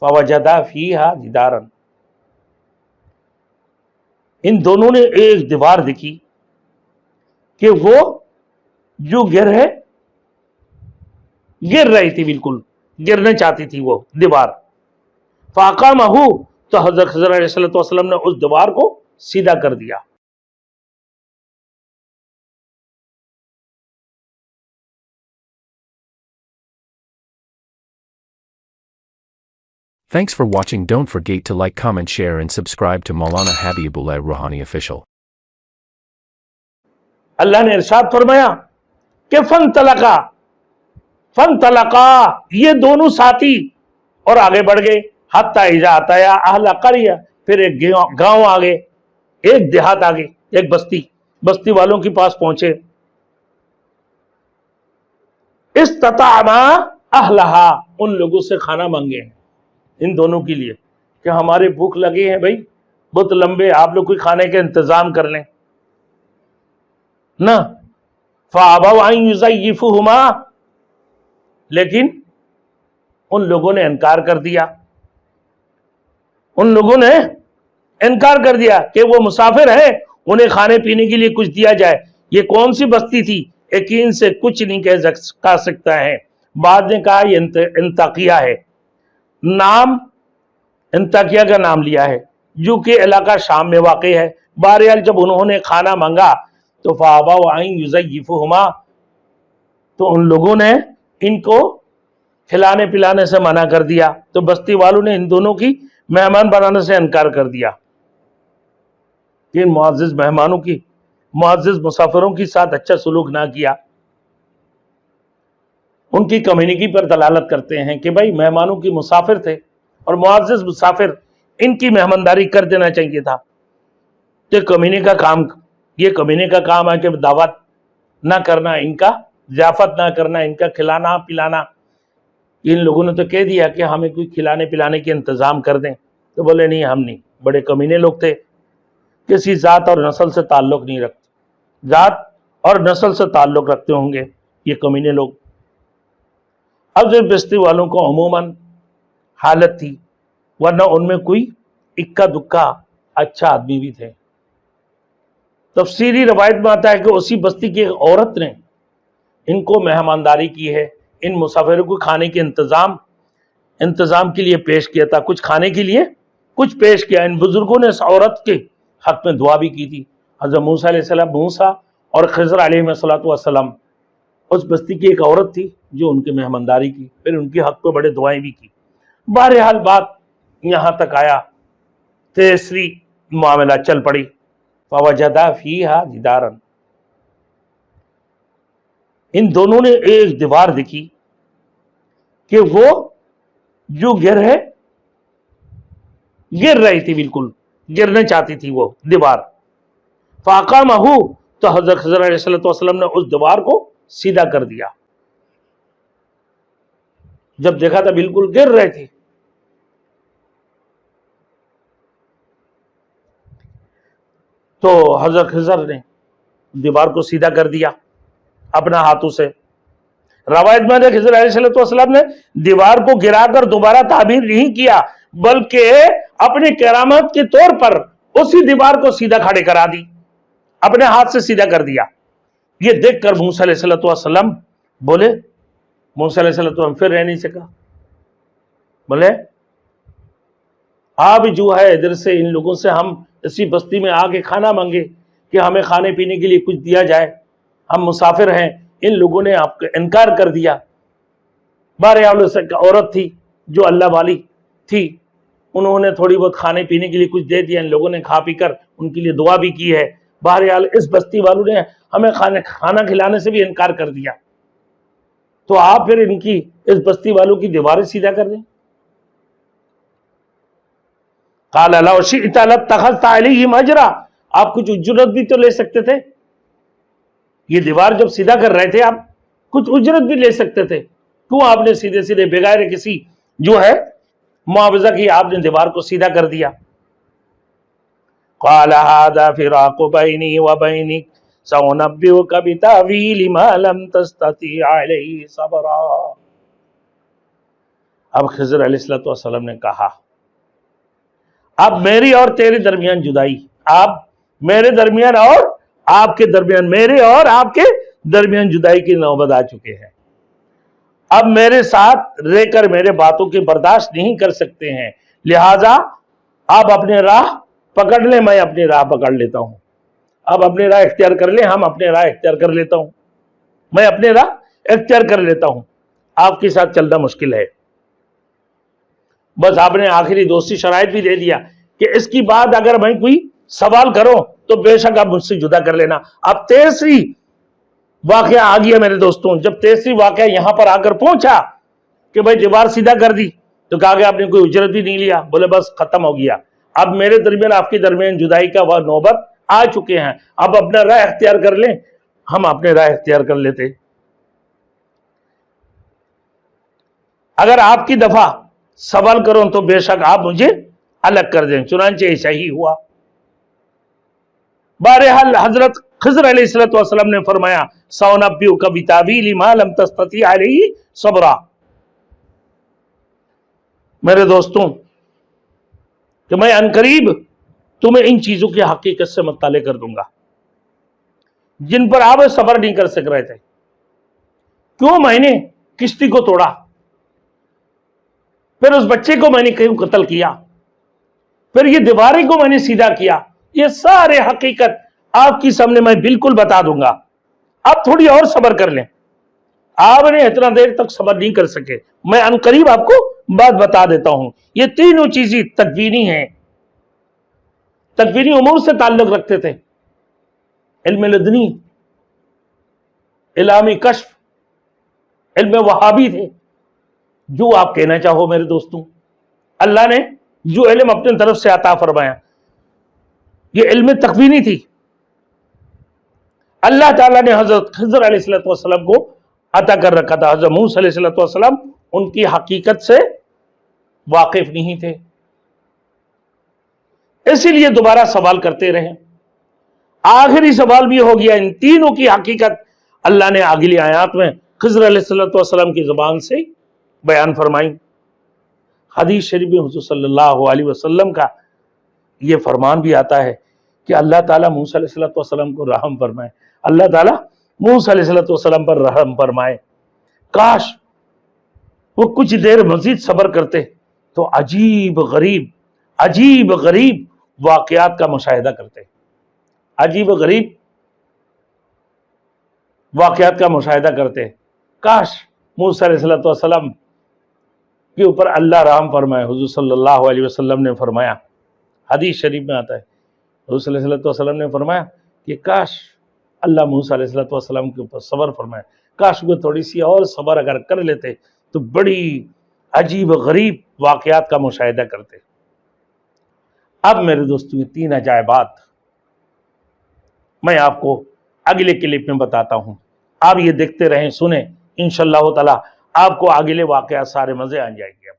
فوجدا فیہا جدارا، ان دونوں نے ایک دیوار دیکھی کہ وہ جو گر رہی تھی، بالکل گرنے چاہتی تھی وہ دیوار. فاقامہ، تو حضرت خضر علیہ السلام نے اس دیوار کو سیدھا کر دیا. Thanks for watching. Don't forget to like, comment, share and subscribe to Maulana Habibullah Ruhani Official. اللہ نے ارشاد فرمایا کہ فانطلقا، یہ دونوں ساتھی اور آگے بڑھ گئے. حتی اذا اتیا اہل قریہ، پھر ایک گاؤں آگے، ایک دیہات آگے، ایک بستی والوں کے پاس پہنچے. استطعما اہلہا، ان لوگوں سے کھانا مانگے ان دونوں کے لیے کہ ہمارے بھوک لگے ہیں بھائی بہت لمبے، آپ لوگ کوئی کھانے کا انتظام کر لیں نا. فَأَبَوْا أَن يُضَيِّفُوهُمَا، لیکن ان لوگوں نے انکار کر دیا. ان لوگوں نے انکار کر دیا کہ وہ مسافر ہیں، انہیں کھانے پینے کے لیے کچھ دیا جائے. یہ کون سی بستی تھی؟ یقین سے کچھ نہیں کہہ سکتا ہے. بعد نے کہا یہ انطاکیہ ہے، نام انطاکیہ کا نام لیا ہے جو کہ علاقہ شام میں واقع ہے. بہرحال جب انہوں نے کھانا مانگا تو فَأَبَوْا أَن يُضَيِّفُوهُمَا، تو ان لوگوں نے ان کو کھلانے پلانے سے منع کر دیا. تو بستی والوں نے ان دونوں کی مہمان بنانے سے انکار کر دیا. ان معزز مہمانوں کی، معزز مسافروں کے ساتھ اچھا سلوک نہ کیا. ان کی کمیونٹی پر دلالت کرتے ہیں کہ بھائی مہمانوں کی مسافر تھے اور معزز مسافر، ان کی مہمانداری کر دینا چاہیے تھا. یہ کمینے کا کام ہے کہ دعوت نہ کرنا، ان کا ضیافت نہ کرنا، ان کا کھلانا پلانا. ان لوگوں نے تو کہہ دیا کہ ہمیں کوئی کھلانے پلانے کے انتظام کر دیں، تو بولے نہیں، ہم نہیں. بڑے کمینے لوگ تھے، کسی ذات اور نسل سے تعلق نہیں رکھتے. ذات اور نسل سے تعلق رکھتے ہوں گے یہ کمینے لوگ. اب جو بستی والوں کو عموماً حالت تھی، ورنہ ان میں کوئی اکا دکا اچھا آدمی بھی تھے. تفسیری روایت میں آتا ہے کہ اسی بستی کی ایک عورت نے ان کو مہمانداری کی ہے، ان مسافروں کو کھانے کے انتظام کے لیے پیش کیا تھا، کچھ کھانے کے لیے کچھ پیش کیا. ان بزرگوں نے اس عورت کے حق میں دعا بھی کی تھی. حضرت موسیٰ علیہ السلام، موسیٰ اور خضر علیہ السلام، اس بستی کی ایک عورت تھی جو ان کی مہمانداری کی، پھر ان کے حق پہ بڑے دعائیں بھی کی. بہرحال بات یہاں تک آیا، تیسری معاملہ چل پڑی. فوجدا فیہا جدارا، ان دونوں نے ایک دیوار دیکھی کہ وہ جو گر رہی تھی، بالکل گرنے چاہتی تھی وہ دیوار. فاقامہ، تو حضرت خضر علیہ السلام نے اس دیوار کو سیدھا کر دیا. جب دیکھا تھا بالکل گر رہے تھے، تو حضرت خضر نے دیوار کو سیدھا کر دیا اپنا ہاتھوں سے. روایت میں خضر علیہ السلام نے دیوار کو گرا کر دوبارہ تعبیر نہیں کیا، بلکہ اپنی کرامت کے طور پر اسی دیوار کو سیدھا کھڑے کرا دی، اپنے ہاتھ سے سیدھا کر دیا. یہ دیکھ کر موسیٰ علیہ السلام بولے، موسیٰ علیہ السلام پھر رہ نہیں سکا، بولے آپ جو ہے ادھر سے ان لوگوں سے ہم اسی بستی میں آ کے کھانا مانگے کہ ہمیں کھانے پینے کے لیے کچھ دیا جائے، ہم مسافر ہیں. ان لوگوں نے آپ کا انکار کر دیا. بہرحال عورت تھی جو اللہ والی تھی، انہوں نے تھوڑی بہت کھانے پینے کے لیے کچھ دے دیا. ان لوگوں نے کھا پی کر ان کے لیے دعا بھی کی ہے. بہرحال اس بستی والوں نے ہمیں کھانا کھلانے سے بھی انکار کر دیا، تو آپ پھر ان کی اس بستی والوں کی دیواریں سیدھا کر دیں. قال لو شئت لاتخذت علیہم اجرا، آپ کچھ اجرت بھی تو لے سکتے تھے. یہ دیوار جب سیدھا کر رہے تھے آپ کچھ اجرت بھی لے سکتے تھے، کیوں آپ نے سیدھے سیدھے بغیر کسی جو ہے معاوضہ کی آپ نے دیوار کو سیدھا کر دیا. قال هذا فراق بینی وبینک سأنبئک بتأویل ما لم تستطع علیہ صبرا. اب خضر علیہ السلام نے کہا اب میری اور تیرے درمیان جدائی، اب میرے درمیان اور آپ کے درمیان، میرے اور آپ کے درمیان جدائی کی نوبت آ چکے ہیں، اب میرے ساتھ رہ کر میرے باتوں کی برداشت نہیں کر سکتے ہیں، لہٰذا آپ اپنے راہ پکڑ لیں، میں اپنی راہ پکڑ لیتا ہوں، اب اپنی راہ اختیار کر لیں، ہم اپنے راہ اختیار کر لیتا ہوں، میں اپنے راہ اختیار کر لیتا ہوں، آپ کے ساتھ چلنا مشکل ہے۔ بس آپ نے آخری دوستی شرائط بھی دے دیا کہ اس کی بعد اگر میں کوئی سوال کروں تو بے شک آپ مجھ سے جدا کر لینا۔ اب تیسری واقعہ آ گیا میرے دوستوں، جب تیسری واقعہ یہاں پر آ کر پہنچا کہ بھائی دیوار سیدھا کر دی، تو کہا کہ آپ نے کوئی اجرت بھی نہیں لیا، بولے بس ختم ہو گیا، اب میرے درمیان آپ کے درمیان جدائی کا وہ نوبت آ چکے ہیں، اب اپنا راہ اختیار کر لیں، ہم اپنے راہ اختیار کر لیتے۔ اگر آپ کی دفعہ سوال کروں تو بے شک آپ مجھے الگ کر دیں، چنانچہ ایسا ہی ہوا۔ بہرحال حضرت خضر علیہ السلام نے فرمایا سَأُنَبِّئُكَ بِتَأْوِيلِ مَا لَمْ تَسْتَطِعْ عَلَيْهِ صَبْرًا، میرے دوستوں کہ میں عنقریب تمہیں ان چیزوں کی حقیقت سے مطلع کر دوں گا جن پر آپ صبر نہیں کر سک رہے تھے۔ کیوں میں نے کشتی کو توڑا، پھر اس بچے کو میں نے کیوں قتل کیا، پھر یہ دیواریں کو میں نے سیدھا کیا، یہ سارے حقیقت آپ کی سامنے میں بالکل بتا دوں گا، آپ تھوڑی اور صبر کر لیں، آپ نے اتنا دیر تک صبر نہیں کر سکے، میں عنقریب آپ کو بات بتا دیتا ہوں۔ یہ تینوں چیزیں تکوینی ہیں، تکوینی امور سے تعلق رکھتے تھے، علم لدنی، علم کشف، علم وہابی تھے، جو آپ کہنا چاہو میرے دوستوں، اللہ نے جو علم اپنے طرف سے عطا فرمایا یہ علم تکوینی تھی۔ اللہ تعالیٰ نے حضرت خضر علیہ السلام کو عطا کر رکھا تھا، حضرت موسیٰ علیہ السلام ان کی حقیقت سے واقف نہیں تھے، اسی لیے دوبارہ سوال کرتے رہے۔ آخری سوال بھی ہو گیا، ان تینوں کی حقیقت اللہ نے اگلی آیات میں خضر علیہ السلام کی زبان سے بیان فرمائی۔ حدیث شریف میں حضور صلی اللہ علیہ وسلم کا یہ فرمان بھی آتا ہے کہ اللہ تعالیٰ موسیٰ علیہ السلام کو رحم فرمائے، اللہ تعالیٰ موسیٰ علیہ السلام پر رحم فرمائے، کاش وہ کچھ دیر مزید صبر کرتے تو عجیب غریب واقعات کا مشاہدہ کرتے، عجیب غریب واقعات کا مشاہدہ کرتے۔ کاش موسیٰ علیہ السلام کے اوپر اللہ رحم فرمائے۔ حضور صلی اللہ علیہ وسلم نے فرمایا، حدیث شریف میں آتا ہے، حضور صلی اللہ علیہ وسلم نے فرمایا کہ کاش اللہ موسیٰ علیہ السلام کے اوپر صبر فرمائے، کاش وہ تھوڑی سی اور صبر اگر کر لیتے تو بڑی عجیب غریب واقعات کا مشاہدہ کرتے۔ اب میرے دوستو یہ تین عجائبات میں آپ کو اگلے کلپ میں بتاتا ہوں، آپ یہ دیکھتے رہیں، سنیں، انشاءاللہ تعالی آپ کو اگلے واقعات سارے مزے آ جائیں گے۔